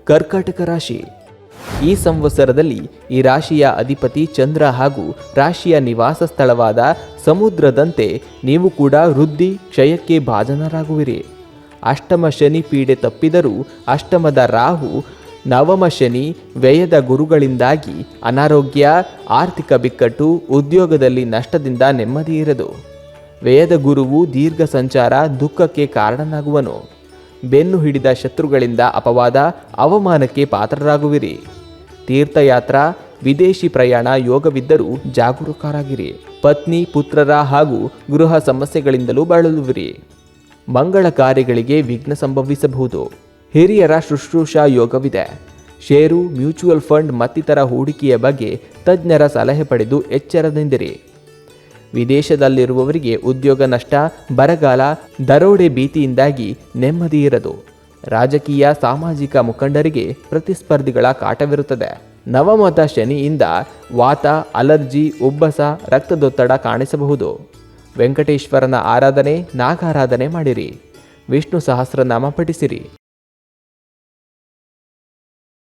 ಕರ್ಕಾಟಕ ರಾಶಿ. ಈ ಸಂವತ್ಸರದಲ್ಲಿ ಈ ರಾಶಿಯ ಅಧಿಪತಿ ಚಂದ್ರ ಹಾಗೂ ರಾಶಿಯ ನಿವಾಸ ಸ್ಥಳವಾದ ಸಮುದ್ರದಂತೆ ನೀವು ಕೂಡ ವೃದ್ಧಿ ಕ್ಷಯಕ್ಕೆ ಭಾಜನರಾಗುವಿರಿ. ಅಷ್ಟಮ ಶನಿ ಪೀಡೆ ತಪ್ಪಿದರೂ ಅಷ್ಟಮದ ರಾಹು, ನವಮ ಶನಿ, ವ್ಯಯದ ಗುರುಗಳಿಂದಾಗಿ ಅನಾರೋಗ್ಯ, ಆರ್ಥಿಕ ಬಿಕ್ಕಟ್ಟು, ಉದ್ಯೋಗದಲ್ಲಿ ನಷ್ಟದಿಂದ ನೆಮ್ಮದಿ ಇರದು. ವ್ಯಯದ ಗುರುವು ದೀರ್ಘ ಸಂಚಾರ, ದುಃಖಕ್ಕೆ ಕಾರಣನಾಗುವನು. ಬೆನ್ನು ಹಿಡಿದ ಶತ್ರುಗಳಿಂದ ಅಪವಾದ, ಅವಮಾನಕ್ಕೆ ಪಾತ್ರರಾಗುವಿರಿ. ತೀರ್ಥಯಾತ್ರಾ, ವಿದೇಶಿ ಪ್ರಯಾಣ ಯೋಗವಿದ್ದರೂ ಜಾಗರೂಕರಾಗಿರಿ. ಪತ್ನಿ, ಪುತ್ರರ ಹಾಗೂ ಗೃಹ ಸಮಸ್ಯೆಗಳಿಂದಲೂ ಬಳಲುವಿರಿ. ಮಂಗಳ ಕಾರ್ಯಗಳಿಗೆ ವಿಘ್ನ ಸಂಭವಿಸಬಹುದು. ಹಿರಿಯರ ಶುಶ್ರೂಷಾ ಯೋಗವಿದೆ. ಷೇರು, ಮ್ಯೂಚುವಲ್ ಫಂಡ್ ಮತ್ತಿತರ ಹೂಡಿಕೆಯ ಬಗ್ಗೆ ತಜ್ಞರ ಸಲಹೆ ಪಡೆದು ಎಚ್ಚರದಿಂದಿರಿ. ವಿದೇಶದಲ್ಲಿರುವವರಿಗೆ ಉದ್ಯೋಗ ನಷ್ಟ, ಬರಗಾಲ, ದರೋಡೆ ಭೀತಿಯಿಂದಾಗಿ ನೆಮ್ಮದಿ ಇರದು. ರಾಜಕೀಯ, ಸಾಮಾಜಿಕ ಮುಖಂಡರಿಗೆ ಪ್ರತಿಸ್ಪರ್ಧಿಗಳ ಕಾಟವಿರುತ್ತದೆ. ನವಮದ ಶನಿಯಿಂದ ವಾತ, ಅಲರ್ಜಿ, ಉಬ್ಬಸ, ರಕ್ತದೊತ್ತಡ ಕಾಣಿಸಬಹುದು. ವೆಂಕಟೇಶ್ವರನ ಆರಾಧನೆ, ನಾಗಾರಾಧನೆ ಮಾಡಿರಿ. ವಿಷ್ಣು ಸಹಸ್ರನಾಮ ಪಠಿಸಿರಿ.